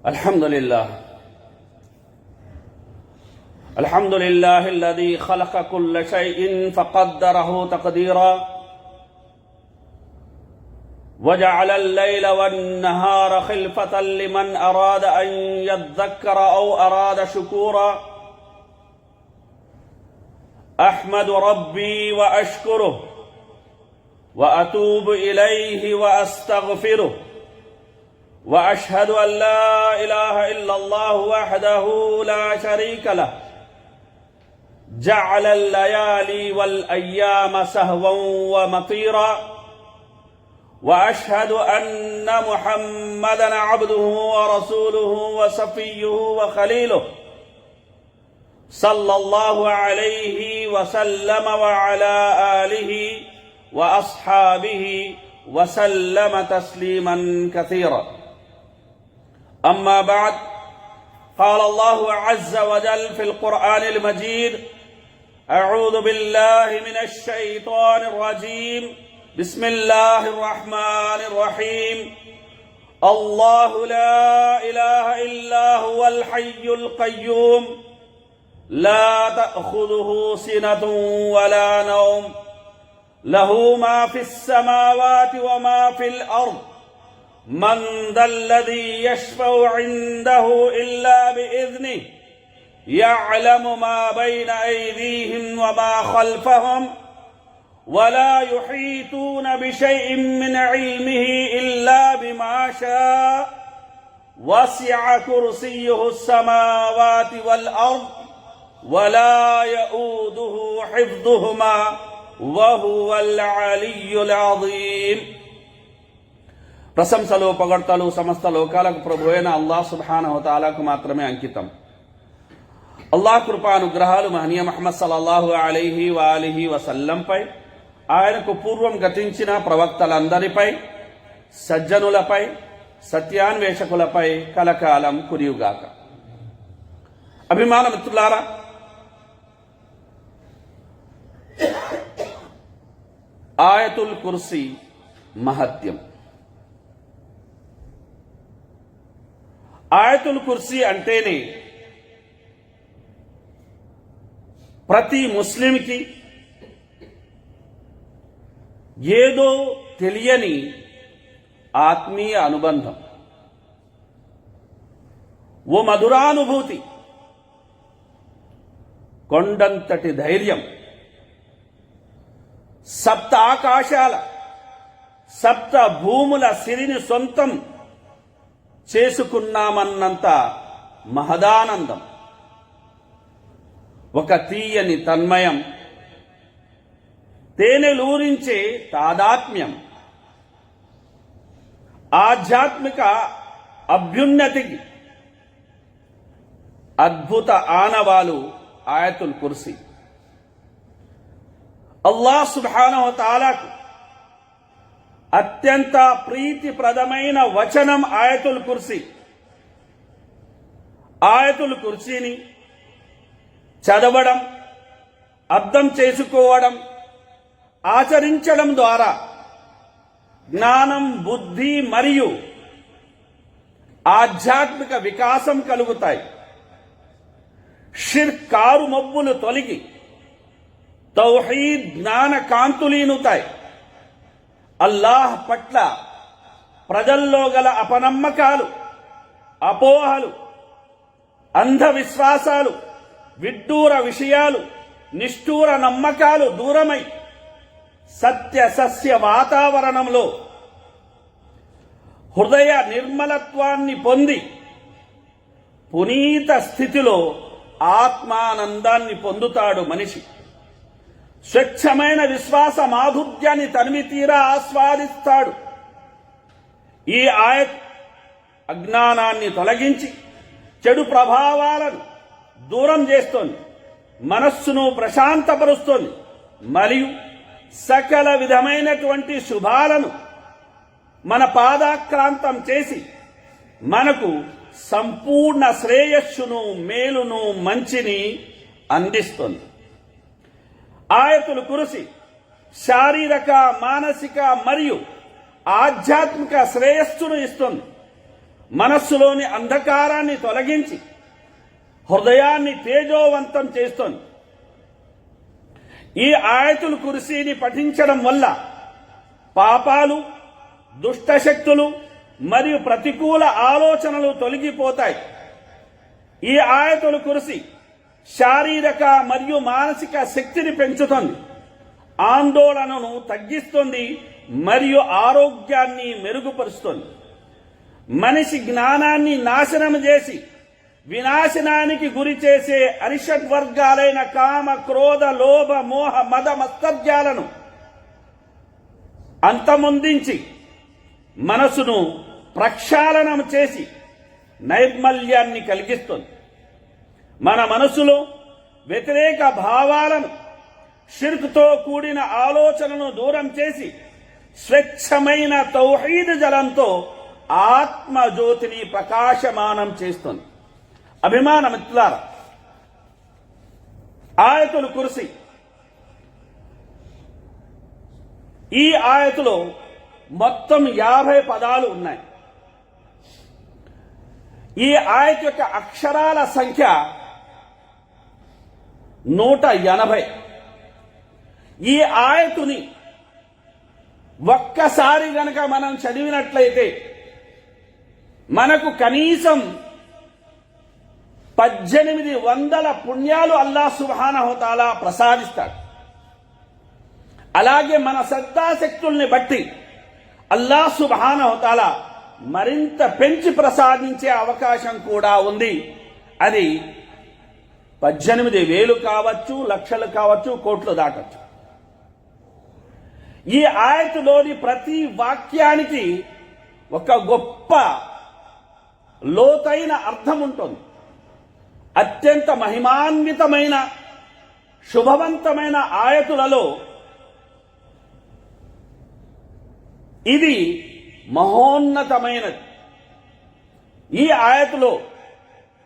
الحمد لله الذي خلق كل شيء فقدره تقديرا وجعل الليل والنهار خلفة لمن أراد أن يذكر أو أراد شكورا أحمد ربي وأشكره وأتوب إليه وأستغفره وأشهد أن لا إله إلا الله وحده لا شريك له جعل الليالي والأيام سهوا ومطيرا وأشهد أن محمدا عبده ورسوله وصفيه وخليله صلى الله عليه وسلم وعلى آله وأصحابه وسلم تسليما كثيرا أما بعد قال الله عز وجل في القرآن المجيد أعوذ بالله من الشيطان الرجيم بسم الله الرحمن الرحيم الله لا إله إلا هو الحي القيوم لا تأخذه سنة ولا نوم له ما في السماوات وما في الأرض من ذا الذي يشفع عنده إلا بإذنه يعلم ما بين أيديهم وما خلفهم ولا يحيطون بشيء من علمه إلا بما شاء وسع كرسيه السماوات والأرض ولا يؤوده حفظهما وهو العلي العظيم. ప్రశంసలు పొగడ్తలు సమస్త లోకాలకు ప్రభు అయిన అల్లాహ్ సుబ్హానహు వ తఆలాకు మాత్రమే అంకితం. అల్లాహ్ కృపానుగ్రహాలు మహనీయ ముహమ్మద్ సల్లల్లాహు అలైహి వాలిహి వసల్లంపై, ఆయనకు పూర్వం గతించిన ప్రవక్తలందరిపై, సజ్జనులపై, సత్యాన్వేషకులపై కలకాలం కురియుగాక. అభిమాన మిత్రులారా, ఆయతుల్ కుర్సీ మహత్యం. ఆయతుల్ కుర్సీ అంటేనే ప్రతి ముస్లింకి ఏదో తెలియని ఆత్మీయ అనుబంధం, ఓ మధురానుభూతి, కొండంతటి ధైర్యం, సప్త ఆకాశాల సప్త భూముల సిరిని సొంతం చేసుకున్నామన్నంత మహదానందం, ఒక తీయని తన్మయం, తేనెలూరించే తాదాత్మ్యం, ఆధ్యాత్మిక అభ్యున్నతికి అద్భుత ఆనవాలు ఆయతుల్ కుర్సీ. అల్లాహ్ సుబ్హానహు వ తఆలాకు అత్యంత ప్రీతిప్రదమైన వచనం ఆయతుల్ కుర్సీ. ఆయతుల్ కుర్సీని చదవడం, అర్థం చేసుకోవడం, ఆచరించడం ద్వారా జ్ఞానం, బుద్ధి మరియు ఆధ్యాత్మిక వికాసం కలుగుతాయి. షిర్క్ కారు మబ్బులు తొలగి తౌహీద్ జ్ఞాన కాంతులీనుతాయి. అల్లాహ్ పట్ల ప్రజల్లో గల అపనమ్మకాలు, అపోహలు, అంధవిశ్వాసాలు, విడ్డూర విషయాలు, నిష్ఠూర నమ్మకాలు దూరమై సత్య సస్య వాతావరణంలో హృదయ నిర్మలత్వాన్ని పొంది పునీత స్థితిలో ఆత్మానందాన్ని పొందుతాడు మనిషి. స్వచ్ఛమైన విశ్వాస మాధుర్యాన్ని తనివితీరా ఆస్వాదిస్తాడు. ఈ ఆయత్ అజ్ఞానాన్ని తొలగించి చెడు ప్రభావాలను దూరం చేస్తోంది, మనస్సును ప్రశాంతపరుస్తోంది మరియు సకల విధమైనటువంటి శుభాలను మన పాదాక్రాంతం చేసి మనకు సంపూర్ణ శ్రేయస్సును, మేలును, మంచిని అందిస్తుంది. ఆయతుల్ కుర్సీ శారీరక, మానసిక మరియు ఆధ్యాత్మిక శ్రేయస్సును ఇస్తుంది. మనస్సులోని అంధకారాన్ని తొలగించి హృదయాన్ని తేజోవంతం చేస్తోంది. ఈ ఆయతుల్ కుర్సీని పఠించడం వల్ల పాపాలు, దుష్టశక్తులు మరియు ప్రతికూల ఆలోచనలు తొలగిపోతాయి. ఈ ఆయతుల్ కుర్సీ శారీరక మరియు మానసిక శక్తిని పెంచుతుంది, ఆందోళనను తగ్గిస్తుంది మరియు ఆరోగ్యాన్ని మెరుగుపరుస్తుంది. మనిషి జ్ఞానాన్ని నాశనం చేసి వినాశనానికి గురి చేసే అరిషడ్ వర్గాలైన కామ, క్రోధ, లోభ, మోహ, మద, మత్సర్యాలను అంతమొందించి మనసును ప్రక్షాళనం చేసి నైర్మల్యాన్ని కలిగిస్తుంది. మన మనసులో వ్యతిరేక భావాలను, షిర్క్తో కూడిన ఆలోచనను దూరం చేసి స్వచ్ఛమైన తౌహీద్ జలంతో ఆత్మజ్యోతిని ప్రకాశమానం చేస్తుంది. అభిమాన మిత్రులారా, ఆయతుల్ కుర్సీ, ఈ ఆయతులో మొత్తం 50 పదాలు ఉన్నాయి. ఈ ఆయత్ యొక్క అక్షరాల సంఖ్య 180. ఈ ఆయతుని ఒక్కసారి గనక మనం చదివినట్లయితే మనకు కనీసం 1800 పుణ్యాలు అల్లాహ్ సుబ్హానహు తఆలా ప్రసాదిస్తాడు. అలాగే మన శ్రద్ధాశక్తుల్ని బట్టి అల్లాహ్ సుబ్హానహు తఆలా మరింత పెంచి ప్రసాదించే అవకాశం కూడా ఉంది. అది 18,000 కావచ్చు, లక్షలు కావచ్చు, కోట్లు దాటచ్చు. ఈ ఆయతులోని ప్రతి వాక్యానికి ఒక గొప్ప లోతైన అర్థం ఉంటుంది. అత్యంత మహిమాన్వితమైన శుభవంతమైన ఆయతులలో ఇది మహోన్నతమైనది. ఈ ఆయతులో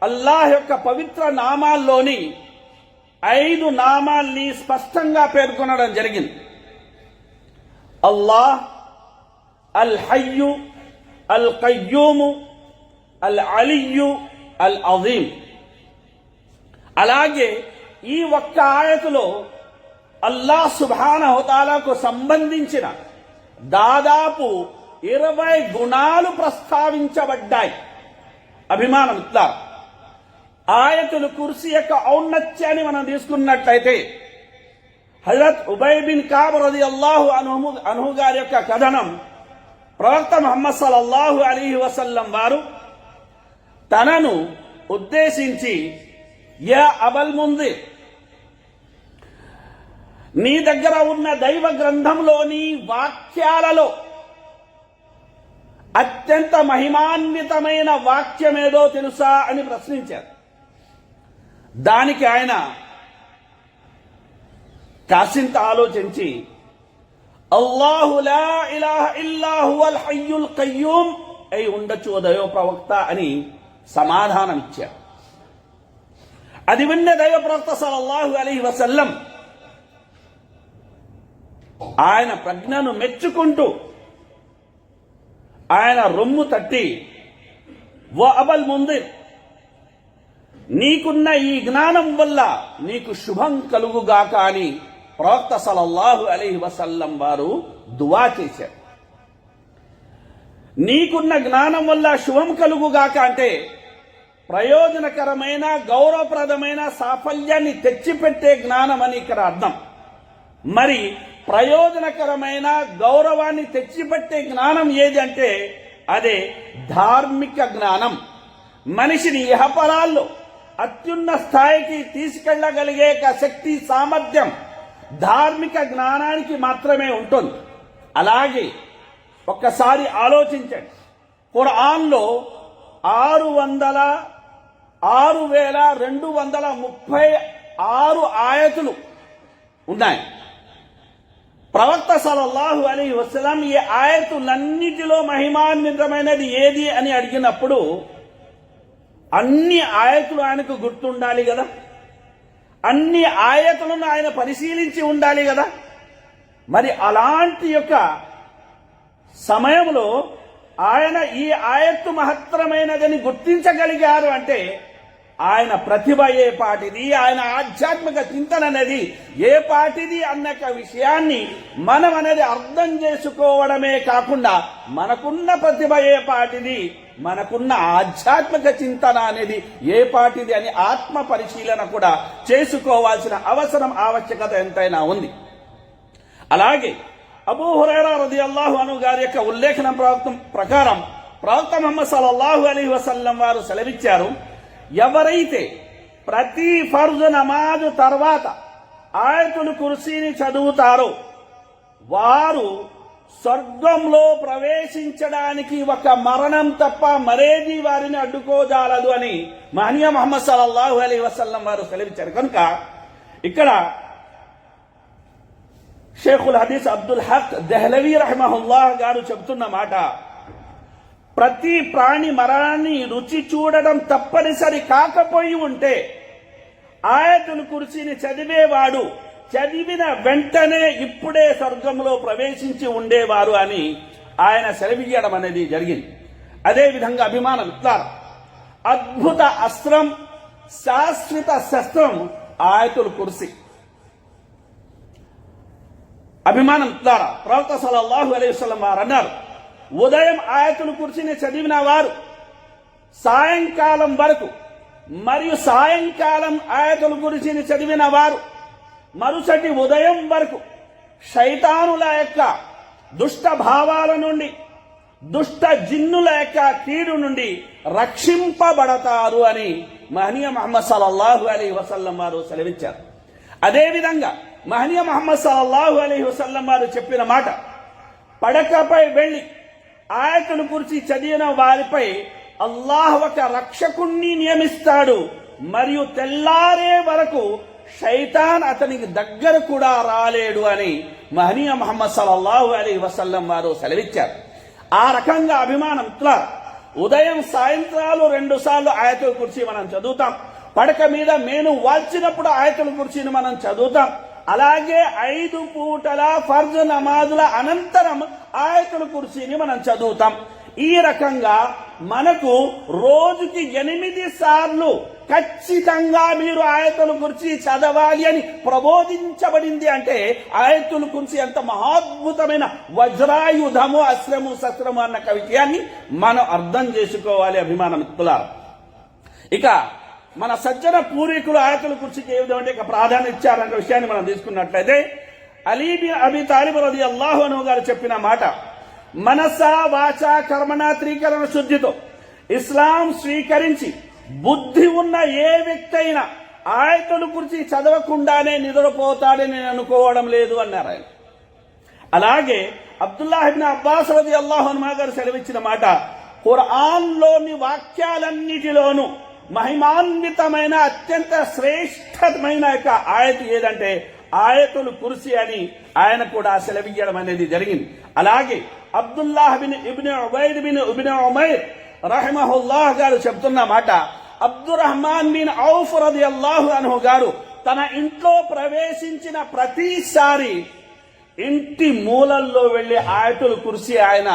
అల్లాహ్ యొక్క పవిత్ర నామాల్లోని 5 నామాల్ని స్పష్టంగా పేర్కొనడం జరిగింది. అల్లాహ్, అల్ హయ్యు, అల్ కయ్యూము, అల్ అలియ్యు, అల్ అజీం. అలాగే ఈ ఒక్క ఆయతులో అల్లాహ్ సుబ్హానహు తఆలాకు సంబంధించిన దాదాపు 20 గుణాలు ప్రస్తావించబడ్డాయి. అభిమానం ఇట్లా ఆయతుల్ కుర్సీ యొక్క ఔన్నత్యాన్ని మనం తీసుకున్నట్లయితే హజరత్ ఉబయ్ బిన్ కాబ్ రదియల్లాహు అన్హు గారి యొక్క కథనం, ప్రవక్త ముహమ్మద్ సల్లల్లాహు అలైహి వసల్లం వారు తనను ఉద్దేశించి, యా అబల్ ముందిర్, నీ దగ్గర ఉన్న దైవ గ్రంథంలోని వాక్యాలలో అత్యంత మహిమాన్వితమైన వాక్యమేదో తెలుసా అని ప్రశ్నించారు. దానికి ఆయన కాసింత ఆలోచించి, అల్లాహు లా ఇలాహ ఇల్లా హువల్ హయ్యుల్ కయ్యూమ్ అయి ఉండొచ్చు ఓ దైవ ప్రవక్త అని సమాధానం ఇచ్చారు. అది విన్న దైవ ప్రవక్త సల్లల్లాహు అలైహి వసల్లం ఆయన ప్రజ్ఞను మెచ్చుకుంటూ ఆయన రొమ్ము తట్టి, ఓ అబల్ ముందిర్, నీకున్న ఈ జ్ఞానం వల్ల నీకు శుభం కలుగుగాక అని ప్రవక్త సల్లల్లాహు అలైహి వసల్లం వారు దువా చేశారు. నీకున్న జ్ఞానం వల్ల శుభం కలుగుగాక అంటే ప్రయోజనకరమైన, గౌరవప్రదమైన సాఫల్యాన్ని తెచ్చిపెట్టే జ్ఞానం అని ఇక్కడ అర్థం. మరి ప్రయోజనకరమైన, గౌరవాన్ని తెచ్చిపెట్టే జ్ఞానం ఏది అంటే అదే ధార్మిక జ్ఞానం. మనిషిని ఇహపరాల్లో అత్యున్న స్థాయికి తీసుకెళ్లగలిగే శక్తి, సామర్థ్యం ధార్మిక జ్ఞానానికి మాత్రమే ఉంటుంది. అలాగే ఒక్కసారి ఆలోచించండి, ఖురాన్లో 6,236 ఆయతులు ఉన్నాయి. ప్రవక్త సల్లల్లాహు అలైహి వసల్లం ఈ ఆయతులన్నిటిలో మహిమాన్వితమైనది ఏది అని అడిగినప్పుడు అన్ని ఆయతులు ఆయనకు గుర్తుండాలి కదా, అన్ని ఆయతులను ఆయన పరిశీలించి ఉండాలి కదా. మరి అలాంటి యొక్క సమయంలో ఆయన ఈ ఆయత్తు మహత్తరమైనదని గుర్తించగలిగారు అంటే ఆయన ప్రతిభ ఏ పాటిది, ఆయన ఆధ్యాత్మిక చింతన అనేది ఏ పాటిది అన్న విషయాన్ని మనం అనేది అర్థం చేసుకోవడమే కాకుండా మనకున్న ప్రతిభ ఏ పాటిది, మనకున్న ఆధ్యాత్మిక చింతన అనేది ఏ పాటిది అని ఆత్మ పరిశీలన కూడా చేసుకోవాల్సిన అవసరం ఆవశ్యకత ఎంతైనా ఉంది. అలాగే అబూ హురైరా రదియల్లాహు అన్హు గారి యొక్క ఉల్లేఖనం ప్రకారం ప్రవక్త ముహమ్మద్ సల్లల్లాహు అలైహి వసల్లం వారు సెలవిచ్చారు, ఎవరైతే ప్రతి ఫర్జు నమాజు తర్వాత ఆయతుల్ కుర్సీని చదువుతారో వారు స్వర్గంలో ప్రవేశించడానికి ఒక మరణం తప్ప మరేది వారిని అడ్డుకోజాలదు అని మహనీయ ముహమ్మద్ సల్లల్లాహు అలైహి వసల్లం వారు సెలవిచ్చారు. కనుక ఇక్కడ షేఖుల్ హదీస్ అబ్దుల్ హక్ దెహ్లవీ రహిమహుల్లాహ్ గారు చెబుతున్న మాట, ప్రతి ప్రాణి మరణాన్ని రుచి చూడడం తప్పనిసరి కాకపోయి ఉంటే ఆయతుల్ కుర్సీని చదివేవాడు చదివిన వెంటనే ఇప్పుడే స్వర్గంలో ప్రవేశించి ఉండేవారు అని ఆయన సెలవియడం అనేది జరిగింది. అదేవిధంగా అభిమానం ఇట్లారా, అద్భుత అస్త్రం, శాశ్వత శస్త్రం ఆయతుల్ కుర్సీ. అభిమానం ఇట్లారా, ప్రవక్త సల్లల్లాహు అలైహి వసల్లం వారు అన్నారు, ఉదయం ఆయతుల్ కుర్సీని చదివిన వారు సాయంకాలం వరకు మరియు సాయంకాలం ఆయతుల్ కుర్సీని చదివిన వారు మరుసటి ఉదయం వరకు శైతానుల యొక్క దుష్ట భావాల నుండి, దుష్ట జిన్నుల యొక్క కీడు నుండి రక్షింపబడతారు అని మహనీయ ముహమ్మద్ సల్లల్లాహు అలైహి వసల్లం వారు సెలవిచ్చారు. అదేవిధంగా మహనీయ ముహమ్మద్ సల్లల్లాహు అలైహి వసల్లం వారు చెప్పిన మాట, పడకపై వెళ్లి ఆయతుల్ కుర్సీ చదివిన వారిపై అల్లాహ్ ఒక రక్షకుణ్ణి నియమిస్తాడు మరియు తెల్లారే వరకు శైతాన్ అతనికి దగ్గర కూడా రాలేడు అని మహనీయ ముహమ్మద్ సల్లల్లాహు అలైహి వసల్లం వారు సెలవిచ్చారు. ఆ రకంగా అభిమానం ఇట్లా ఉదయం సాయంత్రాలు 2 సార్లు ఆయతుల్ కుర్సీ మనం చదువుతాం. పడక మీద మేను వాల్చినప్పుడు ఆయతుల్ కుర్సీని మనం చదువుతాం. అలాగే 5 పూటల ఫర్జ్ నమాజుల అనంతరం ఆయతుల్ కుర్సీని మనం చదువుతాం. ఈ రకంగా మనకు రోజుకి 8 సార్లు ఖచ్చితంగా మీరు ఆయతుల్ కుర్సీ చదవాలి అని ప్రబోధించబడింది. అంటే ఆయతుల్ కుర్సీ ఎంత మహాద్భుతమైన వజ్రాయుధము, అస్త్రము, శస్త్రము అన్న విషయాన్ని మనం అర్థం చేసుకోవాలి అభిమాన మిత్రులారా. ఇక మన సజ్జన పూర్వీకులు ఆయతుల్ కుర్సీకి ఏ విధంగా ఇక ప్రాధాన్యత ఇచ్చారన్న విషయాన్ని మనం తీసుకున్నట్లయితే అలీ బిన్ అబీ తాలిబ్ రలియల్లాహు అన్హు గారు చెప్పిన మాట, మనస వాచ కర్మణ త్రీకరణ శుద్ధితో ఇస్లాం స్వీకరించి బుద్ధి ఉన్న ఏ వ్యక్తి అయినా ఆయతుల్ కుర్సీ చదవకుండానే నిద్రపోతాడని నేను అనుకోవడం లేదు అన్నారు ఆయన. అలాగే అబ్దుల్లాహ్ ఇబ్న్ అబ్బాస్ రలియల్లాహు అన్హు గారు సెలవిచ్చిన మాట, ఖురాన్లోని వాక్యాలన్నిటిలోనూ మహిమాన్వితమైన అత్యంత శ్రేష్టమైన యొక్క ఆయతు ఏదంటే ఆయతుల్ కుర్సీ అని ఆయన కూడా సెలవియ్యడం అనేది జరిగింది. అలాగే Abdullah bin ibn Ubaid bin ibn Umair రహిమహుల్లాహ్ గారు చెబుతున్న మాట, అబ్దుర్రహ్మాన్ బిన్ ఔఫ్ రలియల్లాహు అన్హు గారు తన ఇంట్లో ప్రవేశించిన ప్రతిసారి ఇంటి మూలల్లో వెళ్లి ఆయతుల్ కుర్సీ ఆయన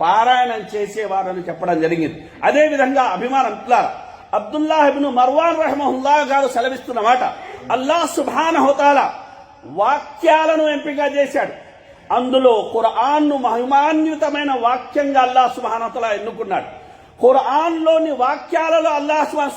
పారాయణం చేసేవారని చెప్పడం జరిగింది. అదేవిధంగా అభిమానం ఇట్లారా, అబ్దుల్లాహ్ ఇబ్న్ మర్వాన్ రహిమహుల్లాహ్ గారు సెలవిస్తున్న మాట, అల్లాహ్ సుబ్హానహు తఆలా వాక్యాలను ఎంపిక చేశాడు. అందులో ఖురాన్ను మహిమాన్వితమైన వాక్యంగా అల్లాహ్ సుబ్హానహు తఆలా ఎన్నుకున్నాడు. ఖురాన్లోని వాక్యాలలో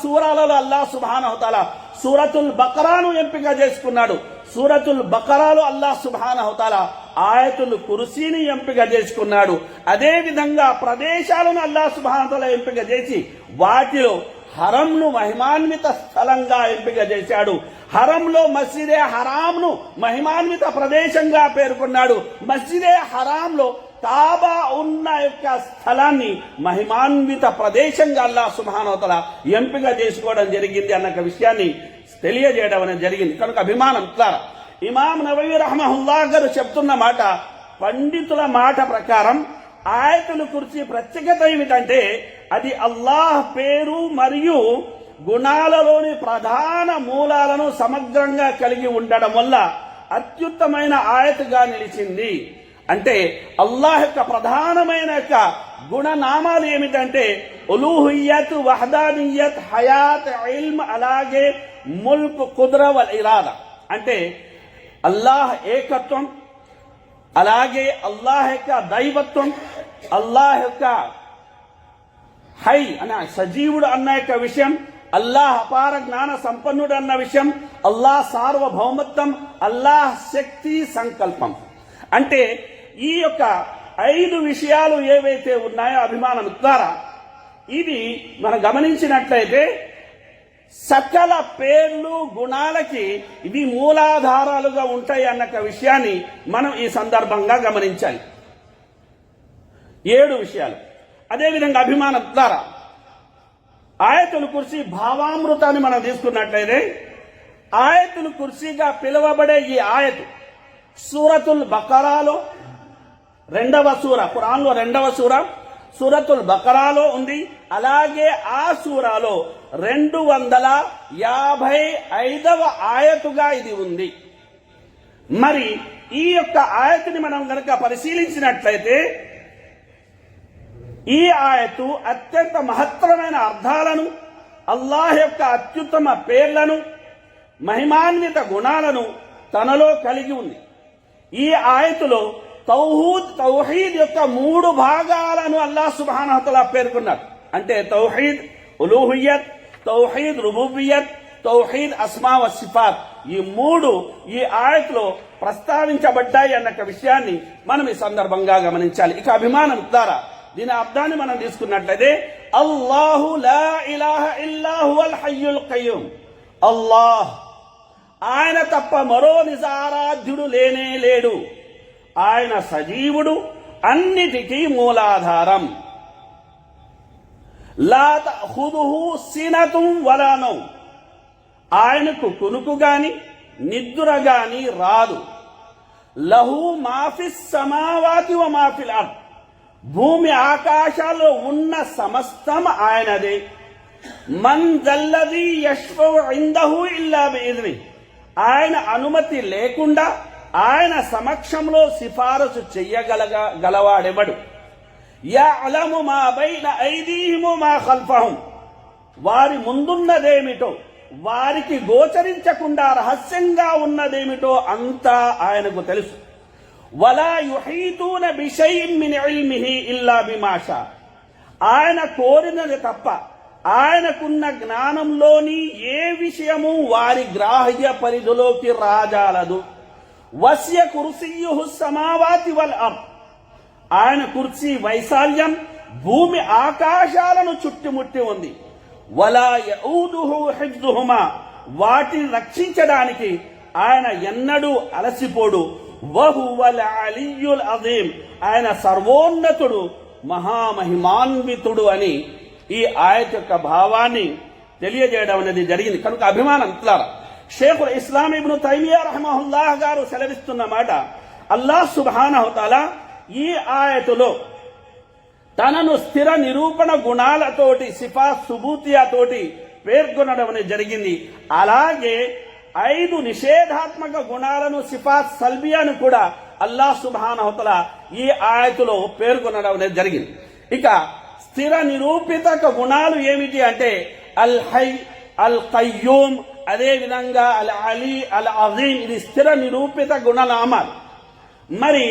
సూరాలలో అల్లాహ్ సుబ్హానహు తఆలా సూరతుల్ బకరాను ఎంపిక చేసుకున్నాడు. సూరతుల్ బకరాలో అల్లాహ్ సుబ్హానహు తఆలా ఆయతుల్ కుర్సీని ఎంపిక చేసుకున్నాడు. అదే విధంగా ప్రదేశాలను అల్లాహ్ సుబ్హానహు తఆలా ఎంపిక చేసి వాటిలో హరంను మహిమాన్విత స్థలంగా ఎంపిక చేశాడు. హరంలో మస్జిదే హరాంను మహిమాన్విత ప్రదేశంగా పేర్కొన్నాడు. మస్జిదే హరాంలో కాబా ఉన్న యొక్క స్థలాన్ని మహిమాన్విత ప్రదేశంగా అల్లాహ్ సుబ్హానహు తఆలా ఎంపిక చేసుకోవడం జరిగింది అన్న విషయాన్ని తెలియజేయడం అనేది జరిగింది. కనుక అభిమానం ఇట్లా ఇమాం నవవి రహమహుల్లాహ్ గారు చెప్తున్న మాట, పండితుల మాట ప్రకారం ఆయతుల్ కుర్సీ ప్రత్యేకత ఏమిటంటే అది అల్లాహ్ పేరు మరియు గుణాలలోని ప్రధాన మూలాలను సమగ్రంగా కలిగి ఉండడం వల్ల అత్యుత్తమైన ఆయతుగా నిలిచింది. అంటే అల్లాహ్ యొక్క ప్రధానమైన యొక్క గుణనామాలు ఏమిటంటే ఉలూహియత్, వహదానియత్, హయాత్, ఇల్మ్, అలాగే ముల్క్, కుద్ర వల్ ఇరాదా. అంటే అల్లాహ్ ఏకత్వం, అలాగే అల్లాహ్ యొక్క దైవత్వం, అల్లాహ్ యొక్క హై అన్న సజీవుడు అన్న యొక్క విషయం, అల్లాహ్ అపార జ్ఞాన సంపన్నుడు అన్న విషయం, అల్లాహ్ సార్వభౌమత్వం, అల్లాహ్ శక్తి సంకల్పం. అంటే ఈ యొక్క 5 విషయాలు ఏవైతే ఉన్నాయో అభిమానం ద్వారా, ఇది మనం గమనించినట్లయితే సకల పేర్లు గుణాలకి ఇవి మూలాధారాలుగా ఉంటాయి అన్న విషయాన్ని మనం ఈ సందర్భంగా గమనించాలి. 7 విషయాలు. అదేవిధంగా అభిమానం ద్వారా ఆయతుల్ కుర్సీ భావామృతాన్ని మనం తీసుకున్నట్లయితే ఆయతుల్ కుర్సీగా పిలువబడే ఈ ఆయతు సూరతుల్ బకరాలో 2వ సూర, ఖురాన్లో 2వ సూర సూరతుల్ బకరాలో ఉంది. అలాగే ఆ సూరాలో 255వ ఆయతుగా ఇది ఉంది. మరి ఈ యొక్క ఆయతుని మనం గనక పరిశీలించినట్లయితే ఈ ఆయతు అత్యంత మహత్తరమైన అర్థాలను, అల్లాహ్ యొక్క అత్యుత్తమ పేర్లను, మహిమాన్విత గుణాలను తనలో కలిగి ఉంది. ఈ ఆయతులో తౌహీద్ యొక్క 3 భాగాలను అల్లాహ్ సుబ్హానహు వ తఆలా పేర్కొన్నారు. అంటే తౌహీద్ ఉలూహియత్, తౌహీద్ రుబూబియత్, తౌహీద్ అస్మా వ సిఫాత్, ఈ 3 ఈ ఆయతులో ప్రస్తావించబడ్డాయి అన్న విషయాన్ని మనం ఈ సందర్భంగా గమనించాలి. ఇక అభిమానం ద్వారా దీని అర్థాన్ని మనం తీసుకున్నట్లయితే అల్లాహు లా ఇలాహ ఇల్లా హువల్ హయ్యుల్ ఖయ్యూమ్. అల్లాహ్, ఆయన తప్ప మరో నిజారాధ్యుడు లేనే లేడు. ఆయన సజీవుడు, అన్నిటికీ మూలాధారం. లా తఖుదుహు సినతుం వలా నౌమ్, ఆయనకు కునుకు గాని నిద్ర గాని రాదు. లహు మాఫిస్ సమావాతి వ మాఫిల్ అర్ద్, భూమి ఆకాశాల్లో ఉన్న సమస్తం ఆయనదే. మన్ జల్లదీ యష్ఫౌ ఇందహు ఇల్లా బిఇజ్ని, ఆయన అనుమతి లేకుండా ఆయన సమక్షంలో సిఫారసు చెయ్యగలవాడెవడు. యఅలము మా బైన ఐదీహిమ్ మా ఖల్ఫహుమ్, వారి ముందున్నదేమిటో, వారికి గోచరించకుండా రహస్యంగా ఉన్నదేమిటో అంతా ఆయనకు తెలుసు. వలా యుహీతూన బిషైఇన్ మిన్ ఇల్మిహి ఇల్లా బిమా షా, ఆయన కోరినది తప్ప ఆయనకున్న జ్ఞానంలోని ఏ విషయము వారి గ్రాహ్య పరిధిలోకి రాజాలదు. వస్య కుర్సియ్యుహు సమావాతి వల్ అర్ద్, ఆయన కుర్సీ వైశాల్యం భూమి ఆకాశాలను చుట్టుముట్టి ఉంది. వలా యఊదుహు హిఫ్జుహుమా, వాటిని రక్షించడానికి ఆయన ఎన్నడూ అలసిపోడు. వహువల్ అలియ్యుల్ అజీం, ఆయన సర్వోన్నతుడు, మహామహిమాన్వితుడు అని ఈ ఆయత్ యొక్క భావాన్ని తెలియజేయడం అనేది జరిగింది. కనుక అభిమానం ద్వారా షేఖుల్ ఇస్లాం ఇబ్ను తైమియా రహిమహుల్లాహ్ గారు సెలవిస్తున్న మాట, అల్లాహ్ సుబ్హానహు వ తఆలా ఈ ఆయతులో తనను స్థిర నిరూపణ గుణాలతోటి, సిఫాత్ సుబూతియాతోటి పేర్కొనడం అనేది జరిగింది. అలాగే 5 నిషేధాత్మక గుణాలను, సిఫాత్ సల్బియాను కూడా అల్లాహ్ సుబ్హానహు వ తఆలా ఈ ఆయతులో పేర్కొనడం అనేది జరిగింది. ఇక స్థిర నిరూపిత గుణాలు ఏమిటి అంటే అల్ హై, అల్ ఖయ్యూమ్, అదే విధంగా అల్ అలీ, అల్ అజీం, ఇది స్థిర నిరూపిత గుణనామాలు. మరి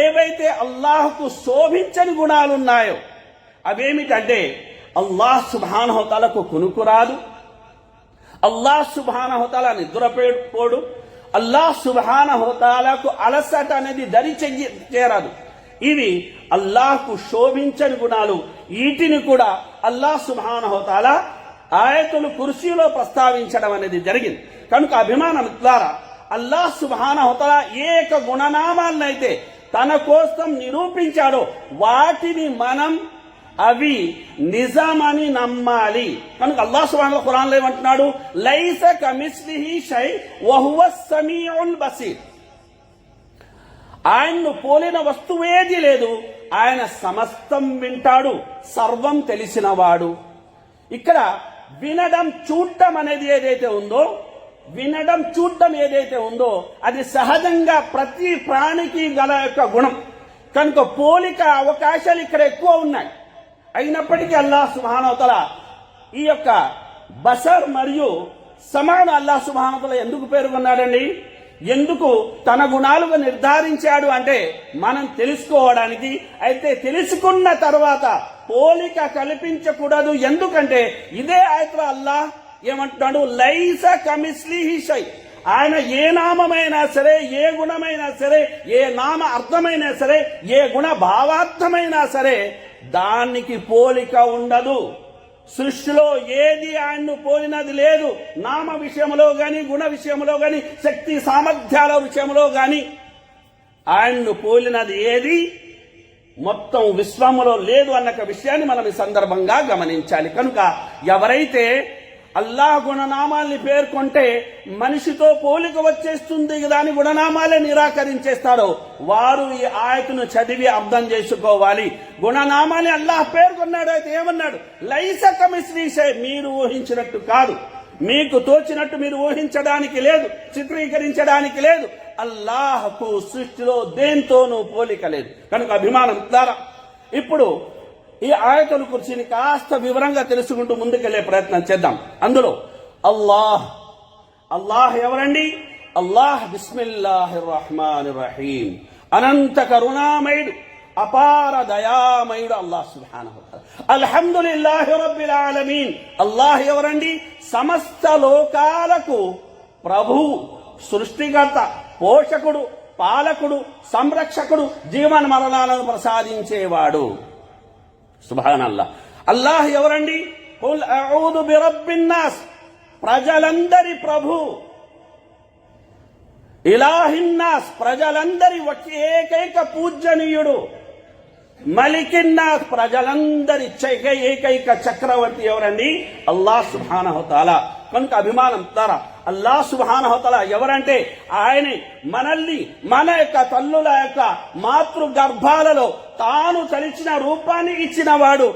ఏవైతే అల్లాహ్కు శోభించని గుణాలు ఉన్నాయో అవేమిటంటే అల్లాహ్ సుబ్హానహు వ తఆలాకు కునుకు రాదు, అల్లాహ్ సుబ్హానహు వ తఆలా నిద్రపోడు, అల్లాహ్ సుబ్హానహు వ తఆలాకు అలసట అనేది దరి చేరదు. ఇవి అల్లాహ్కు శోభించని గుణాలు. వీటిని కూడా అల్లాహ్ సుబ్హానహు వ తఆలా ఆయతుల్ కుర్సీలో ప్రస్తావించడం అనేది జరిగింది. కనుక అభిమానం ద్వారా అల్లాహ్ సుబ్హానహు వ తఆలా ఏ గుణనామాలనైతే తన కోసం నిరూపించాడో వాటిని మనం అవి నిజమని నమ్మాలి. కనుక అల్లాహ్ సుబ్హానహు ఖురాన్లో ఏమంటున్నాడు, లైస కమిస్లిహి షై వహువస్ సమీఉల్ బసీర్, ఆయన్ను పోలిన వస్తువేది లేదు, ఆయన సమస్తం వింటాడు, సర్వం తెలిసినవాడు. ఇక్కడ వినడం చూడడం అనేది ఏదైతే ఉందో, వినడం చూడడం ఏదైతే ఉందో అది సహజంగా ప్రతి ప్రాణికి గల యొక్క గుణం. కనుక పోలిక అవకాశాలు ఇక్కడ ఎక్కువ ఉన్నాయి. అయినప్పటికీ అల్లాహ్ సుబ్హానహు వ తఆలా ఈ యొక్క బసర్ మరియు సమాను అల్లాహ్ సుబ్హానహు వ తఆలా ఎందుకు పేర్కొన్నాడండి? ఎందుకు తన గుణాలుగా నిర్ధారించాడు అంటే మనం తెలుసుకోవడానికి. అయితే తెలుసుకున్న తర్వాత పోలిక కల్పించకూడదు. ఎందుకంటే ఇదే ఆయతలో అల్లాహ్ ఏమంటున్నాడు? లైస కమిస్లిహి షై. ఆయన ఏ నామమైనా సరే, ఏ గుణమైనా సరే, ఏ నామ అర్థమైనా సరే, ఏ గుణ భావార్థమైనా సరే దానికి పోలిక ఉండదు. సృష్టిలో ఏది ఆయన్ను పోలినది లేదు. నామ విషయంలో గాని, గుణ విషయంలో గాని, శక్తి సామర్థ్యాల విషయంలో గాని ఆయన్ను పోలినది ఏది మొత్తం విశ్వములో లేదు అన్న విషయాన్ని మనం ఈ సందర్భంగా గమనించాలి. కనుక ఎవరైతే అల్లాహ్ గుణనామాల్ని పేర్కొంటే మనిషితో పోలిక వచ్చేస్తుంది దాని గుణనామాలే నిరాకరించేస్తారో వారు ఈ ఆయతను చదివి అర్థం చేసుకోవాలి. గుణనామాన్ని అల్లాహ్ పేర్కొన్నాడు. అయితే ఏమన్నాడు? లైస కమిస్లిహి షై. మీరు ఊహించినట్టు కాదు, మీకు తోచినట్టు మీరు ఊహించడానికి లేదు, చిత్రీకరించడానికి లేదు. అల్లాహకు సృష్టిలో దేంతోనూ పోలిక లేదు. కనుక అభిమానం ద్వారా ఇప్పుడు ఈ ఆయతుల గురించి కాస్త వివరంగా తెలుసుకుంటూ ముందుకెళ్లే ప్రయత్నం చేద్దాం. అందులో అల్లాహ్ ఎవరండి? అల్లాహ్ బిస్మిల్లాహిర్ రహ్మానిర్ రహీం, అనంత కరుణామయుడు, అపార దయామయుడు అల్లాహ్ సుబ్హానహు వ తఆలా. అల్హమ్దులిల్లాహి రబ్బిల్ ఆలమీన్. అల్లాహ్ ఎవరండి? సమస్త లోకాలకు ప్రభువు, సృష్టికర్త, పోషకుడు, పాలకుడు, సంరక్షకుడు, జీవన మరణాలను ప్రసాదించేవాడు. సుబ్హానల్లాహ్. అల్లాహ్ ఎవరండి? ఖుల్ అఊదు బిరబ్బిన్ నాస్. ప్రజలందరి ప్రభు, ఇలాహిన్ నాస్. ప్రజలందరి ఏకైక పూజనీయుడు, మలికిన్ నాస్. ప్రజలందరి ఏకైక చక్రవర్తి ఎవరండి? అల్లాహ్ సుబ్హానహు వ తఆలా. కనుక అభిమానం ద్వారా అల్లాహ్ సుబ్హానహు వ తఆలా ఎవరంటే ఆయన మనల్ని మన యొక్క తల్లుల యొక్క మాతృ గర్భాలలో తాను చలిచిన రూపాన్ని ఇచ్చిన వాడు.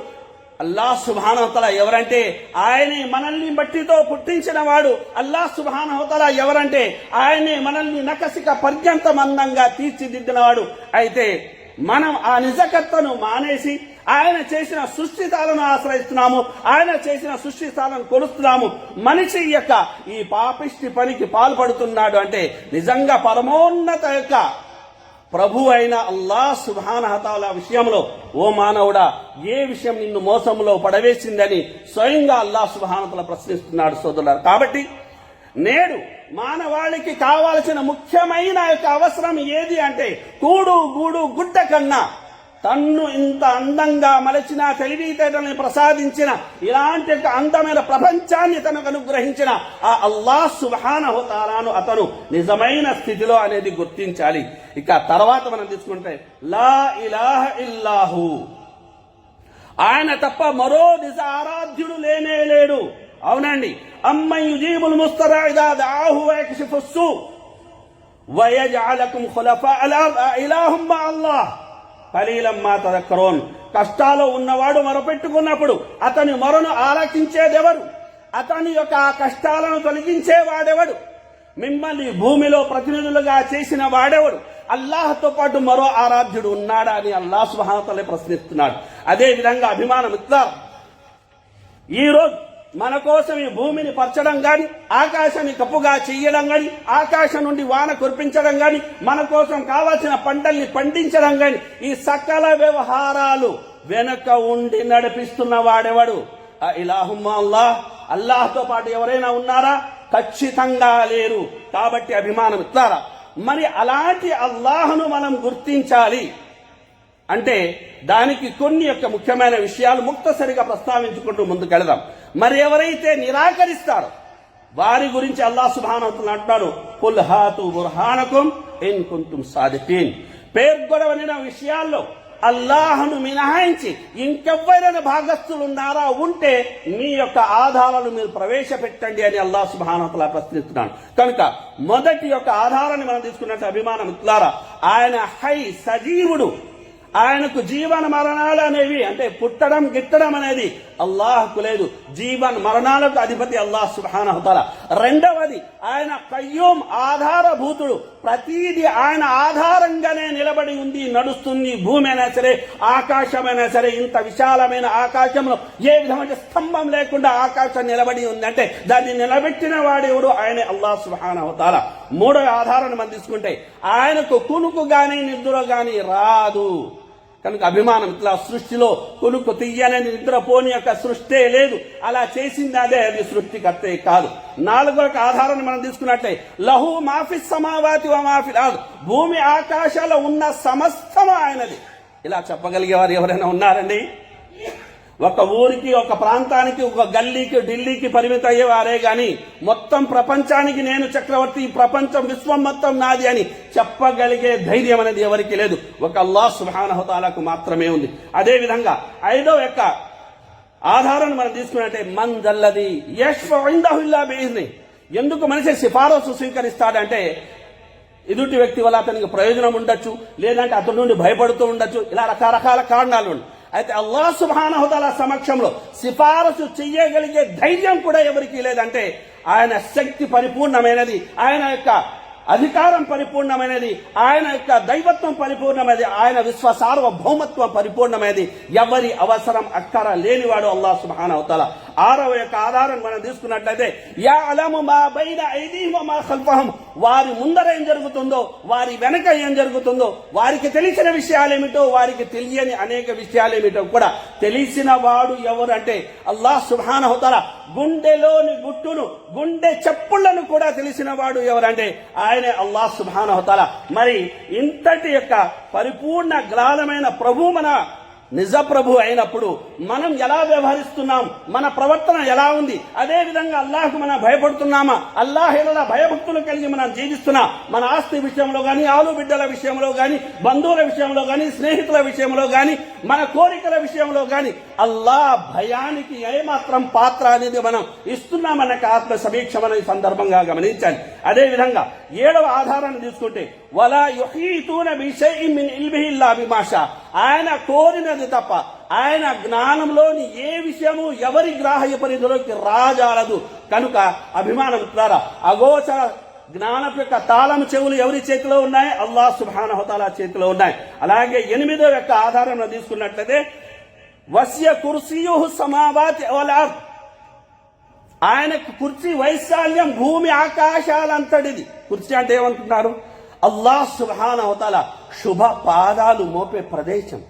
అల్లాహ్ సుబ్హానహు వ తఆలా ఎవరంటే ఆయనే మనల్ని మట్టితో పుట్టించిన వాడు. అల్లాహ్ సుబ్హానహు వ తఆలా ఎవరంటే ఆయనే మనల్ని నకసిక పర్యంతం అందంగా తీర్చిదిద్దినవాడు. అయితే మనం ఆ నిజకర్తను మానేసి ఆయన చేసిన సృష్టితాలను ఆశ్రయిస్తున్నాము, ఆయన చేసిన సృష్టితాలను కొలుస్తున్నాము. మనిషి యొక్క ఈ పాపిష్టి పనికి పాల్పడుతున్నాడు అంటే నిజంగా పరమోన్నత యొక్క ప్రభు అయిన అల్లాహ్ సుబ్హానహు వ తఆలా విషయంలో ఓ మానవుడా, ఏ విషయం నిన్ను మోసంలో పడవేసిందని స్వయంగా అల్లాహ్ సుబ్హానహు వ తఆలా ప్రశ్నిస్తున్నాడు సోదరులారా. కాబట్టి నేడు మానవాళికి కావాల్సిన ముఖ్యమైన యొక్క అవసరం ఏది అంటే కూడు గూడు గుడ్డ కన్నా తన్ను ఇంత అందంగా మలచిన, తెలివితేటల్ని ప్రసాదించిన, ఇలాంటి అందమైన ప్రపంచాన్ని తనకు అనుగ్రహించిన ఆ అల్లాహ్ సుబ్హానహు వ తఆలాను అతను నిజమైన స్థితిలో అనేది గుర్తించాలి. ఇక తర్వాత మనం తీసుకుంటే లా ఇలాహ ఇల్లాహు. ఆయన తప్ప మరో నిజ ఆరాధ్యుడు లేనే లేడు. అవునండి. అమ్మన్ యుజీబుల్ ముస్తరా ఇదా దఆహు వయక్షిఫుస్ సు వయజఅలకుం ఖులఫాఅల్ అర్ద్ ఇలాహుం మా అల్లాహ్ ఖలీలం మా తదక్కరోన్. కష్టాల్లో ఉన్నవాడు మొరపెట్టుకున్నప్పుడు అతని మొరను ఆలకించేదెవరు? అతని యొక్క ఆ కష్టాలను తొలగించేవాడెవడు? మిమ్మల్ని భూమిలో ప్రతినిధులుగా చేసిన వాడెవడు? అల్లాహ్తో పాటు మరో ఆరాధ్యుడు ఉన్నాడా అని అల్లాహ్ సుబ్హానహు వ తఆలా ప్రశ్నిస్తున్నాడు. అదే విధంగా అభిమానం మిత్రులారా, ఈ రోజు మన కోసం ఈ భూమిని పరచడం గాని, ఆకాశాన్ని కప్పుగా చెయ్యడం గాని, ఆకాశం నుండి వాన కురిపించడం గాని, మన కోసం కావాల్సిన పంటల్ని పండించడం గాని, ఈ సకల వ్యవహారాలు వెనుక ఉండి నడిపిస్తున్న వాడెవడు? ఇలాహుమ్మా అల్లాహ్. అల్లాహ్తో పాటు ఎవరైనా ఉన్నారా? ఖచ్చితంగా లేరు. కాబట్టి అభిమానం ఇస్తారా? మరి అలాంటి అల్లాహ్ను మనం గుర్తించాలి అంటే దానికి కొన్ని యొక్క ముఖ్యమైన విషయాలు ముక్తసరిగా ప్రస్తావించుకుంటూ ముందుకెళదాం. మరి ఎవరైతే నిరాకరిస్తారో వారి గురించి అల్లాహ్ సుబ్హానహు వ తఆలా అంటాడు, ఖుల్ హాతు బుర్హానకుం ఇన్ కుంతుం సాదికీన్. పేర్కొనబడిన విషయాల్లో అల్లాహ్ను మినహాయించి ఇంకెవ్వరైనా భాగస్థులు ఉన్నారా ఉంటే మీ యొక్క ఆధారాలు మీరు ప్రవేశపెట్టండి అని అల్లాహ్ సుబ్హానహు వ తఆలా ప్రశ్నిస్తున్నాడు. కనుక మొదటి యొక్క ఆధారాన్ని మనం తీసుకున్నట్టు అభిమానం మిత్రులారా, ఆయన హై, సజీవుడు. ఆయనకు జీవన మరణాలు అనేవి అంటే పుట్టడం గిట్టడం అనేది అల్లాహ్కు లేదు. జీవన్ మరణాలకు అధిపతి అల్లాహ్ సుబ్హానహు వ తఆలా. రెండవది ఆయన కయ్యూమ్ ఆధారభూతుడు. ప్రతీది ఆయన ఆధారంగానే నిలబడి ఉంది, నడుస్తుంది. భూమి అయినా సరే, ఆకాశమైనా సరే, ఇంత విశాలమైన ఆకాశంలో ఏ విధమైన స్తంభం లేకుండా ఆకాశం నిలబడి ఉందంటే దాన్ని నిలబెట్టిన వాడెవడు? ఆయనే అల్లాహ్ సుబ్హానహు వ తఆలా. మూడవ ఆధారాన్ని మనం తీసుకుంటే ఆయనకు కునుకు గాని నిద్ర గాని రాదు. కనుక అభిమానం ఇట్లా సృష్టిలో కునుకు తీయని నిద్రపోని యొక్క సృష్టే లేదు. అలా చేసింది అదే, అది సృష్టికర్తే కాదు. నాలుగో ఆధారాన్ని మనం తీసుకున్నట్లే లహు మాఫిస్ సమావాతి వ మాఫిల్ అర్ద్, భూమి ఆకాశాల్లో ఉన్న సమస్తం ఆయనది. ఇలా చెప్పగలిగే వారు ఎవరైనా ఉన్నారండి? ఒక ఊరికి, ఒక ప్రాంతానికి, ఒక గల్లీకి, ఢిల్లీకి పరిమితం అయ్యేవారే గాని మొత్తం ప్రపంచానికి నేను చక్రవర్తి, ఈ ప్రపంచం విశ్వం మొత్తం నాది అని చెప్పగలిగే ధైర్యం అనేది ఎవరికి లేదు. ఒక అల్లాహ్ సుబ్హానహు వ తఆలాకు మాత్రమే ఉంది. అదే విధంగా ఐదో యొక్క ఆధారాన్ని మనం తీసుకున్నట్టే మన్ జల్లది యష్ఫఉ ఇందహు ఇల్లా బిఇజ్ని. ఎందుకు మనిషి సిఫారసు స్వీకరిస్తాడంటే ఎదుటి వ్యక్తి వల్ల అతనికి ప్రయోజనం ఉండొచ్చు, లేదంటే అతని నుండి భయపడుతూ ఉండొచ్చు. ఇలా రకరకాల కారణాలు ఉన్నాయి. అయితే అల్లాహ్ సుబ్హానహు వ తఆలా సమక్షంలో సిఫారసు చెయ్యగలిగే ధైర్యం కూడా ఎవరికి లేదంటే ఆయన శక్తి పరిపూర్ణమైనది, ఆయన యొక్క అధికారం పరిపూర్ణమైనది, ఆయన యొక్క దైవత్వం పరిపూర్ణమైనది, ఆయన విశ్వసార్వభౌమత్వం పరిపూర్ణమైనది. ఎవరి అవసరం అక్కర లేనివాడు అల్లాహ్ సుబ్హానహు వ తఆలా. ఆరవ యొక్క ఆధారం మనం తీసుకున్నట్లయితే యఅలము మా బైన ఐదీహిమ్ వ మా ఖల్ఫహుమ్, వారి ముందర ఏం జరుగుతుందో, వారి వెనక ఏం జరుగుతుందో, వారికి తెలిసిన విషయాలేమిటో, వారికి తెలియని అనేక విషయాలేమిటో కూడా తెలిసిన వాడు ఎవరు అంటే అల్లాహ్ సుబ్హానహు వ తఆలా. గుండెలోని గుట్టును, గుండె చెప్పుళ్లను కూడా తెలిసిన వాడు ఎవరంటే ఆయనే అల్లాహ్ సుబ్హానహు వ తఆలా. మరి ఇంతటి యొక్క పరిపూర్ణ గ్లాలమైన ప్రభు మన నిజ ప్రభు అయినప్పుడు మనం ఎలా వ్యవహరిస్తున్నాం, మన ప్రవర్తన ఎలా ఉంది, అదే విధంగా అల్లాహ్కు మనం భయపడుతున్నామా, అల్లాహ్ ఎలా భయభక్తులు కలిగి మనం జీవిస్తున్నా, మన ఆస్తి విషయంలో గాని, ఆలు బిడ్డల విషయంలో గాని, బంధువుల విషయంలో గాని, స్నేహితుల విషయంలో గాని, మన కోరికల విషయంలో గాని అల్లాహ్ భయానికి ఏమాత్రం పాత్ర అనేది మనం ఇస్తున్నామన్న ఆత్మ సమీక్ష మనం ఈ సందర్భంగా గమనించాలి. అదే విధంగా ఏడవ ఆధారాన్ని తీసుకుంటే వలా యుహీతూన బిషైఇన్ మిన్ ఇల్మిహి ఇల్లా బిమా షా, ఆయన కోరినది తప్ప ఆయన జ్ఞానంలోని ఏ విషయము ఎవరి గ్రాహ్య పరిధిలోకి రాజాలదు. కనుక అభిమానం ద్వారా అగోచర జ్ఞానం యొక్క తాళం చెవులు ఎవరి చేతిలో ఉన్నాయి? అల్లాహ్ సుబ్హానహు వ తఆలా చేతిలో ఉన్నాయి. అలాగే ఎనిమిదో యొక్క ఆధారం తీసుకున్నట్లయితే వస్య కుర్సియుహు సమావాతి వల్ అర్ద్, ఆయనకు కుర్చీ వైశాల్యం భూమి ఆకాశాలంతటిది. కుర్చీ అంటే ఏమంటున్నారు? అల్లాహ్ సుబ్హానహు వ తఆలా శుభ పాదాలు మోపే ప్రదేశం,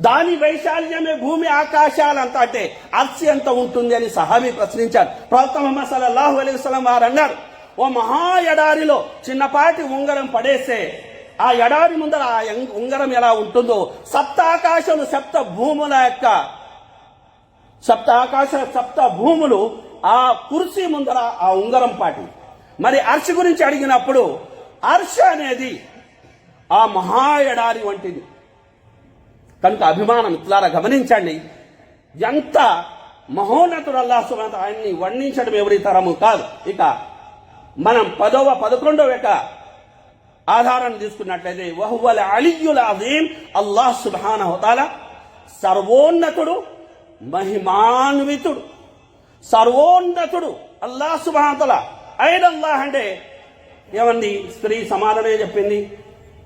దాని వైశాల్యమే భూమి ఆకాశాలంతా. అంటే అర్ష్ ఎంత ఉంటుంది అని సహాబీ ప్రశ్నించారు. ప్రవక్త ముహమ్మద్ సల్లల్లాహు అలైహి వసల్లం వారు అన్నారు, ఓ మహా ఎడారిలో చిన్నపాటి ఉంగరం పడేస్తే ఆ ఎడారి ముందర ఆ ఉంగరం ఎలా ఉంటుందో, సప్తాకాశాలు సప్త భూముల యొక్క సప్త భూములు ఆ కుర్సీ ముందర ఆ ఉంగరం పాటి. మరి అర్ష్ గురించి అడిగినప్పుడు అర్ష్ అనేది ఆ మహా ఎడారి వంటిది. కనుక అభిమానం ఇట్లారా గమనించండి, ఎంత మహోన్నతుడు అల్లాహ్ సుబ్హానహు వ తఆలా. ఆయన్ని వర్ణించడం ఎవరి తరము కాదు. ఇక మనం 10వ 11వ యొక్క ఆధారాన్ని తీసుకున్నట్లయితే వహువల్ అలియ్యుల్ అజీం, అల్లాహ్ సుబ్హానహు వ తఆలా సర్వోన్నతుడు, మహిమాన్వితుడు, సర్వోన్నతుడు అల్లాహ్ సుబ్హానహు వ తఆలా. అయిన అల్లాహ్ అంటే ఏమండి? స్త్రీ సమాధానమే చెప్పింది,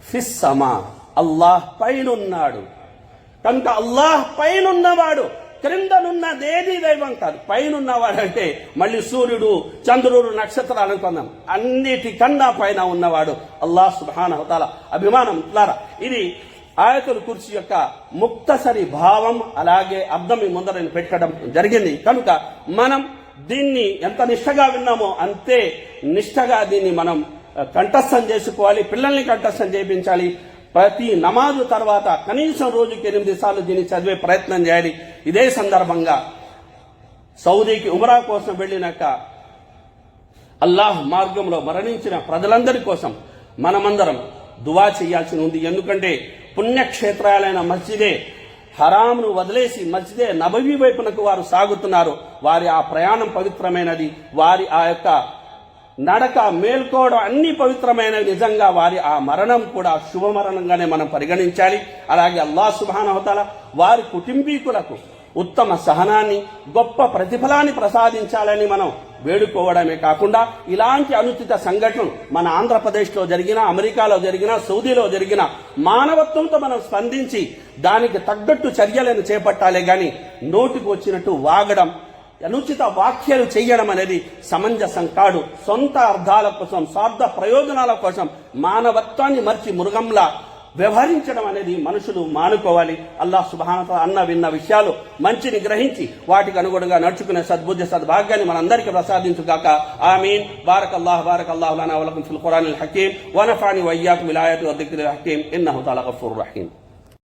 ఫిస్ సమా, అల్లాహ్ పైనున్నాడు. కనుక అల్లాహ్ పైనున్నవాడు, క్రిందనున్నదేది దైవం కాదు. పైనున్నవాడు అంటే మళ్ళీ సూర్యుడు, చంద్రుడు, నక్షత్రాలు అనుకుందాం, అన్నిటికన్నా పైన ఉన్నవాడు అల్లాహ్ సుబ్హానహు వ తఆలా. అభిమానం ఇట్లారా ఇది ఆయతుల్ కుర్సీ యొక్క ముక్తసరి భావం, అలాగే అర్థం ఈ ముందర పెట్టడం జరిగింది. కనుక మనం దీన్ని ఎంత నిష్ఠగా విన్నామో అంతే నిష్ఠగా దీన్ని మనం కంఠస్థం చేసుకోవాలి, పిల్లల్ని కంఠస్థం చేయించాలి. ప్రతి నమాజు తర్వాత కనీసం రోజుకి 8 సార్లు దీన్ని చదివే ప్రయత్నం చేయాలి. ఇదే సందర్భంగా సౌదీకి ఉమ్రా కోసం వెళ్ళినాక అల్లాహ్ మార్గంలో మరణించిన ప్రజలందరి కోసం మనమందరం దువా చేయాల్సి ఉంది. ఎందుకంటే పుణ్యక్షేత్రాలైన మస్జిదే హరామును వదిలేసి మస్జిదే నబవీ వైపునకు వారు సాగుతున్నారు. వారి ఆ ప్రయాణం పవిత్రమైనది, వారి ఆ యొక్క నడక, మేల్కోవడం అన్ని పవిత్రమైనవి. నిజంగా వారి ఆ మరణం కూడా శుభమరణంగానే మనం పరిగణించాలి. అలాగే అల్లాహ్ సుబ్హానహు వ తఆలా వారి కుటుంబీకులకు ఉత్తమ సహనాన్ని, గొప్ప ప్రతిఫలాన్ని ప్రసాదించాలని మనం వేడుకోవడమే కాకుండా ఇలాంటి అనుచిత సంఘటనలు మన ఆంధ్రప్రదేశ్లో జరిగినా, అమెరికాలో జరిగినా, సౌదీలో జరిగినా మానవత్వంతో మనం స్పందించి దానికి తగ్గట్టు చర్యలను చేపట్టాలే గాని నోటికి వచ్చినట్టు వాగడం, అనుచిత వ్యాఖ్యలు చేయడం అనేది సమంజసం కాదు. సొంత అర్థాల కోసం, స్వార్థ ప్రయోజనాల కోసం మానవత్వాన్ని మర్చి మృగంలా వ్యవహరించడం అనేది మనుషులు మానుకోవాలి. అల్లాహ్ సుబ్హానహు వ తఆలా అన్న విన్న విషయాలు మంచిని గ్రహించి వాటికి అనుగుణంగా నడుచుకునే సద్బుద్ధి సద్భాగ్యాన్ని మనందరికీ ప్రసాదించుగాక. ఆమీన్. బారకల్లాహు లనా వ లకుం ఫిల్ ఖురానిల్ హకీమ్ వ నఫఅని వ ఇయ్యాకుం బిల్ ఆయాతి వ దిక్రిల్ హకీమ్ ఇన్నహు తఆలా గఫూరుర్ రహీమ్.